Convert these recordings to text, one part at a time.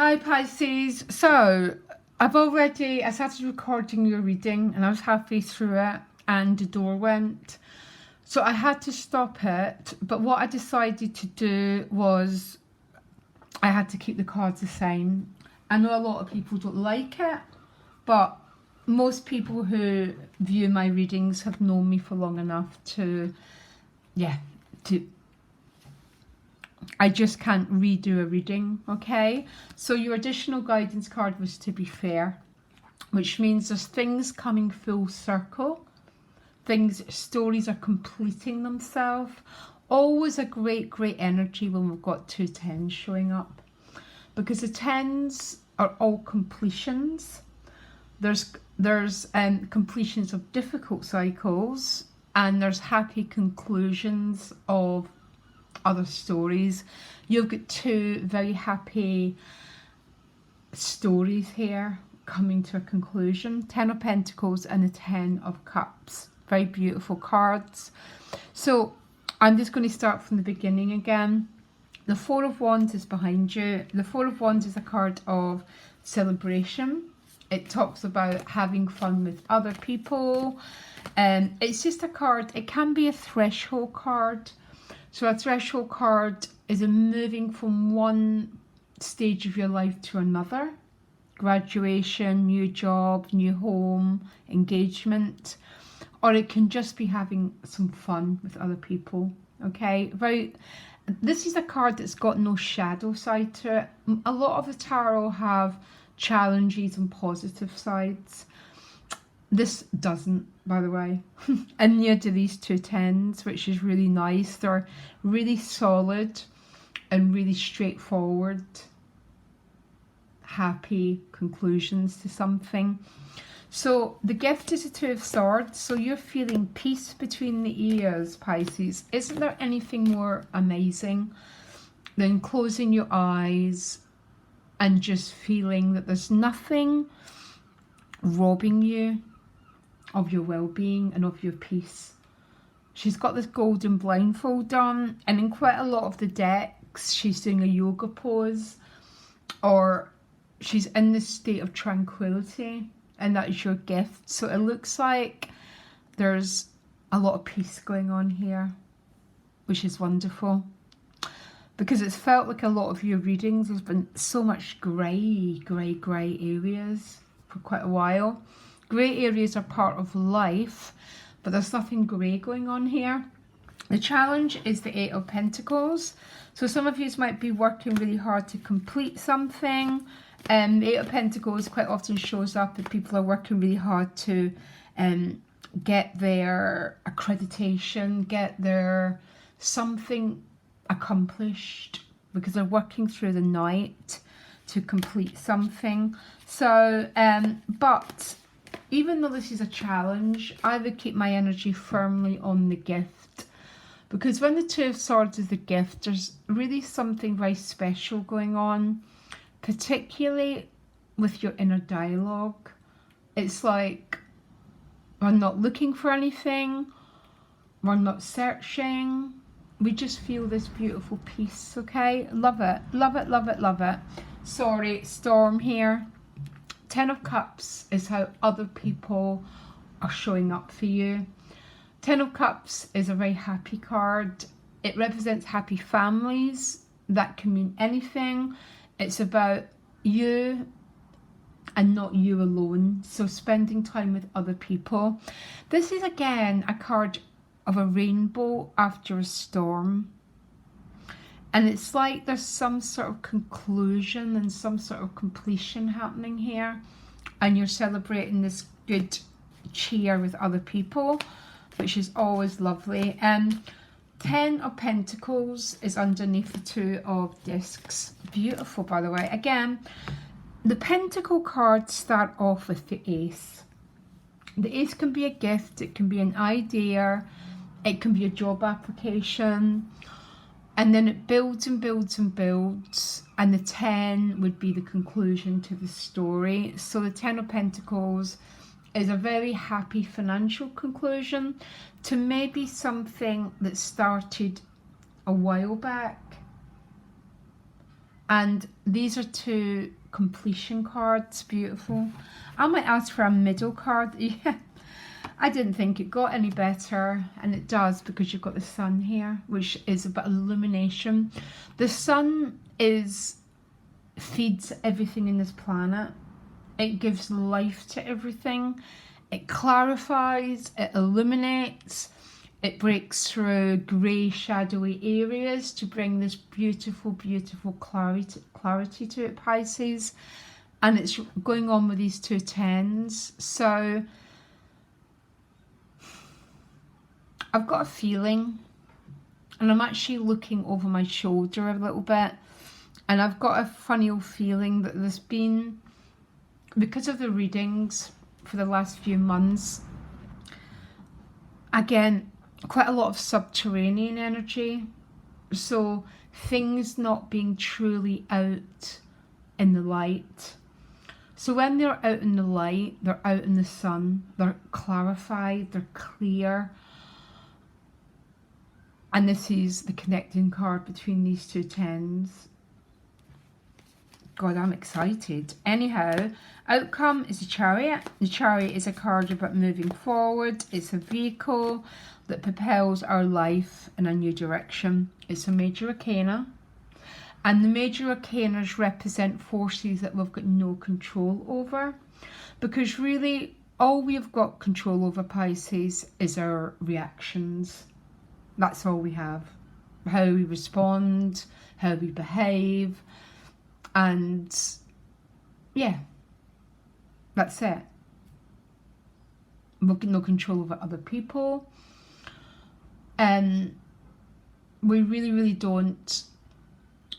Hi Pisces. So I started recording your reading and I was halfway through it and the door went. So I had to stop it, but what I decided to do was I had to keep the cards the same. I know a lot of people don't like it, but most people who view my readings have known me for long enough to I just can't redo a reading, okay? So your additional guidance card was to be fair, which means there's things coming full circle. Stories are completing themselves. Always a great energy when we've got two tens showing up. Because the tens are all completions. There's completions of difficult cycles and there's happy conclusions of other stories. You've got two very happy stories here coming to a conclusion. 10 of Pentacles and the 10 of Cups. Very beautiful cards. So I'm just going to start from the beginning again. The Four of Wands is behind you. The Four of Wands is a card of celebration. It talks about having fun with other people. It's just a card. It can be a threshold card. So a threshold card is a moving from one stage of your life to another. Graduation, new job, new home, engagement. Or it can just be having some fun with other people. Okay, this is a card that's got no shadow side to it. A lot of the tarot have challenges and positive sides. This doesn't, by the way. And near to these two tens, which is really nice. They're really solid and really straightforward, happy conclusions to something. So the gift is the Two of Swords. So you're feeling peace between the ears, Pisces. Isn't there anything more amazing than closing your eyes and just feeling that there's nothing robbing you of your well-being and of your peace? She's got this golden blindfold on, and in quite a lot of the decks she's doing a yoga pose, or she's in this state of tranquility, and that is your gift. So it looks like there's a lot of peace going on here, which is wonderful, because it's felt like a lot of your readings there's been so much grey areas for quite a while. Grey areas are part of life, but there's nothing grey going on here. The challenge is the Eight of Pentacles. So some of you might be working really hard to complete something. The Eight of Pentacles quite often shows up if people are working really hard to get their accreditation, get their something accomplished, because they're working through the night to complete something. So, but even though this is a challenge, I would keep my energy firmly on the gift. Because when the Two of Swords is the gift, there's really something very special going on, particularly with your inner dialogue. It's like we're not looking for anything, we're not searching, we just feel this beautiful peace, okay? Love it, love it, love it, love it. Sorry, storm here. 10 of Cups is how other people are showing up for you. 10 of Cups is a very happy card. It represents happy families. That can mean anything. It's about you and not you alone. So spending time with other people. This is again a card of a rainbow after a storm. And it's like there's some sort of conclusion and some sort of completion happening here. And you're celebrating this good cheer with other people, which is always lovely. 10 of Pentacles is underneath the Two of Discs. Beautiful, by the way. Again, the Pentacle cards start off with the Ace. The Ace can be a gift. It can be an idea. It can be a job application. And then it builds and builds and builds, and the 10 would be the conclusion to the story. So the 10 of Pentacles is a very happy financial conclusion to maybe something that started a while back And these are two completion cards. Beautiful. I might ask for a middle card. Yeah, I didn't think it got any better, and it does, because you've got the sun here, which is about illumination. The sun feeds everything in this planet. It gives life to everything. It clarifies, it illuminates, it breaks through grey, shadowy areas to bring this beautiful, beautiful clarity to it, Pisces. And it's going on with these two tens. So I've got a feeling, and I'm actually looking over my shoulder a little bit, and I've got a funny old feeling that there's been, because of the readings for the last few months, again, quite a lot of subterranean energy. So things not being truly out in the light. So when they're out in the light, they're out in the sun, they're clarified, they're clear. And this is the connecting card between these two tens. God, I'm excited. Anyhow, outcome is a Chariot. The Chariot is a card about moving forward. It's a vehicle that propels our life in a new direction. It's a major arcana. And the major arcanas represent forces that we've got no control over. Because really, all we've got control over, Pisces, is our reactions. That's all we have. How we respond, how we behave. And yeah, that's it. We've got no control over other people. We really, really don't.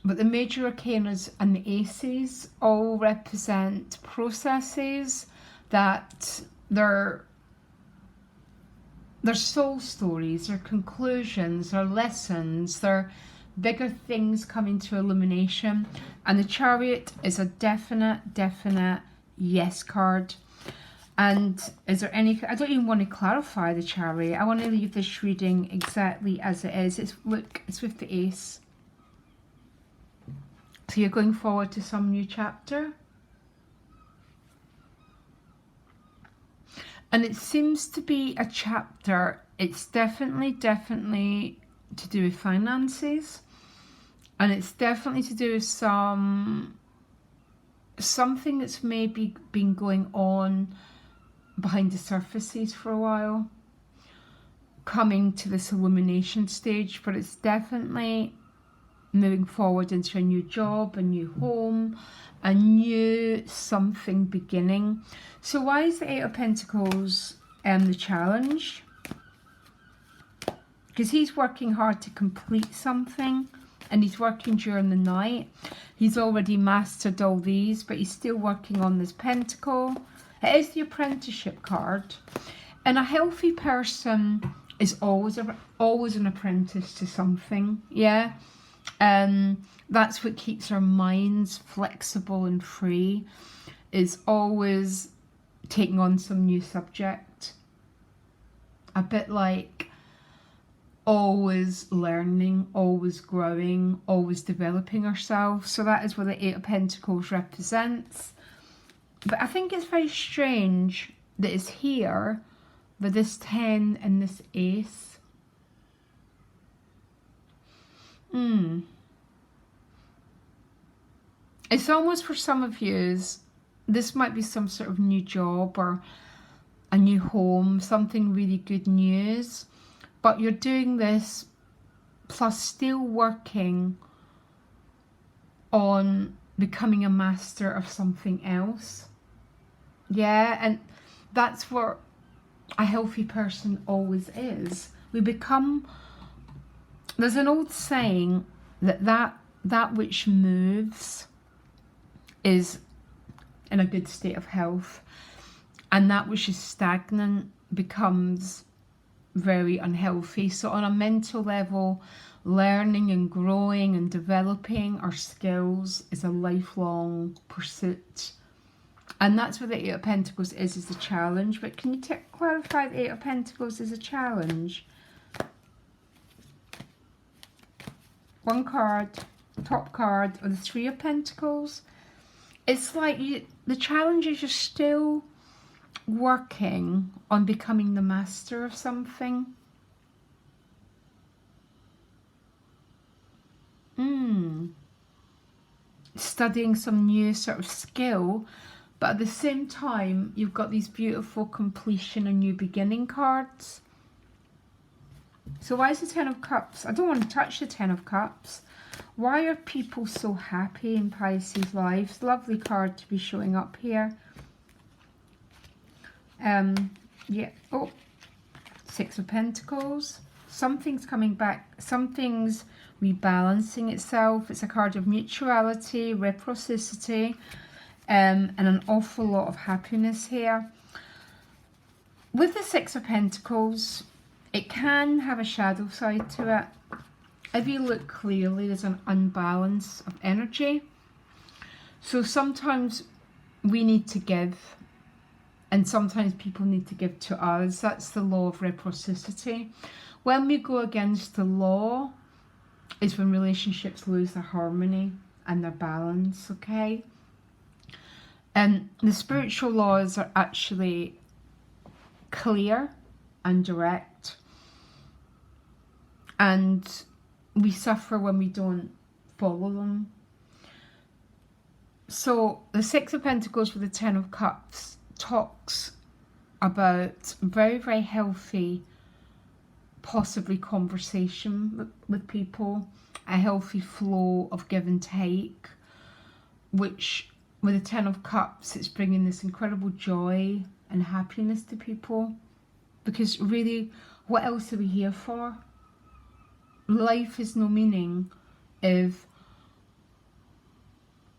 But the major arcanas and the aces all represent processes that they're soul stories, they're conclusions, they're lessons, they're bigger things coming to illumination. And the Chariot is a definite yes card. And is there any, I don't even want to clarify the Chariot. I want to leave this reading exactly as it is. It's, look, it's with the ace. So you're going forward to some new chapter. And it seems to be a chapter, it's definitely to do with finances. And it's definitely to do with something that's maybe been going on behind the surfaces for a while, coming to this illumination stage. But it's definitely moving forward into a new job, a new home, a new something beginning. So why is the Eight of Pentacles the challenge? Because he's working hard to complete something, and he's working during the night. He's already mastered all these, but he's still working on this pentacle. It is the apprenticeship card. And a healthy person is always an apprentice to something, yeah? That's what keeps our minds flexible and free, is always taking on some new subject. A bit like always learning, always growing, always developing ourselves. So that is what the Eight of Pentacles represents. But I think it's very strange that it's here with this 10 and this ace. It's almost, for some of you, this might be some sort of new job or a new home, something really good news. But you're doing this plus still working on becoming a master of something else. Yeah, and that's what a healthy person always is. We become, there's an old saying that which moves is in a good state of health, and that which is stagnant becomes very unhealthy. So on a mental level, learning and growing and developing our skills is a lifelong pursuit. And that's what the Eight of Pentacles is a challenge. But can you clarify the Eight of Pentacles as a challenge? One card. top card, or the Three of Pentacles. It's like the challenge is you're still working on becoming the master of something. Studying some new sort of skill, but at the same time you've got these beautiful completion and new beginning cards. So why is the Ten of Cups? I don't want to touch the Ten of Cups. Why are people so happy in Pisces lives? Lovely card to be showing up here. Yeah. Oh, Six of Pentacles. Something's coming back. Something's rebalancing itself. It's a card of mutuality, reciprocity, and an awful lot of happiness here. With the Six of Pentacles, it can have a shadow side to it. If you look clearly, there's an unbalance of energy. So sometimes we need to give, and sometimes people need to give to us. That's the law of reciprocity. When we go against the law is when relationships lose their harmony and their balance, okay? And the spiritual laws are actually clear and direct. And we suffer when we don't follow them. So the Six of Pentacles with the Ten of Cups talks about very, very healthy, possibly conversation with people, a healthy flow of give and take, which with the Ten of Cups, it's bringing this incredible joy and happiness to people. Because really, what else are we here for? Life is no meaning if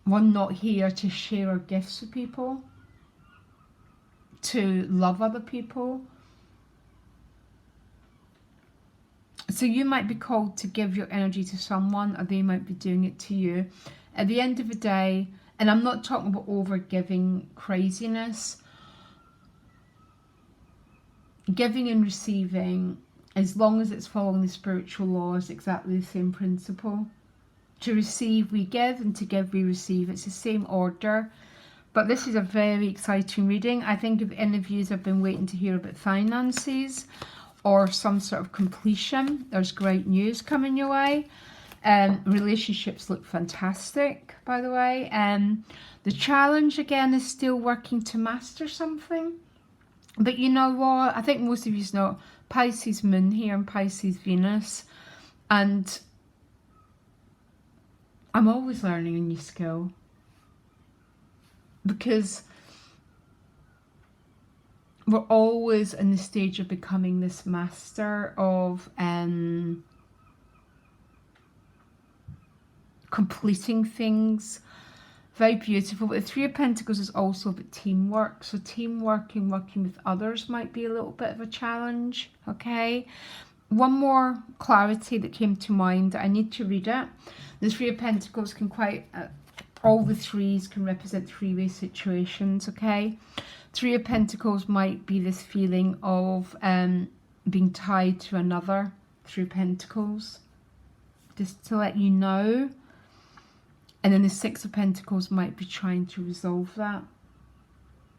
we're not here to share our gifts with people, to love other people. So you might be called to give your energy to someone, or they might be doing it to you. At the end of the day, and I'm not talking about over-giving craziness, giving and receiving, as long as it's following the spiritual laws, exactly the same principle. To receive, we give, and to give, we receive. It's the same order. But this is a very exciting reading. I think if any of you have been waiting to hear about finances or some sort of completion, there's great news coming your way. Relationships look fantastic, by the way. The challenge, again, is still working to master something. But you know what? I think most of you know Pisces Moon here and Pisces Venus. And I'm always learning a new skill. Because we're always in the stage of becoming this master of completing things. Very beautiful. But the Three of Pentacles is also about teamwork. So teamwork and working with others might be a little bit of a challenge. Okay. One more clarity that came to mind. I need to read it. The Three of Pentacles can quite... all the threes can represent three-way situations, okay? Three of Pentacles might be this feeling of being tied to another through Pentacles. Just to let you know. And then the Six of Pentacles might be trying to resolve that.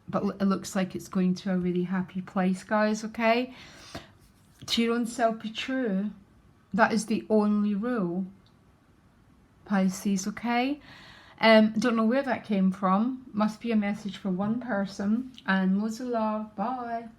But it looks like it's going to a really happy place, guys, okay? To your own self be true. That is the only rule, Pisces, okay? Don't know where that came from. Must be a message for one person. And loads of love. Bye.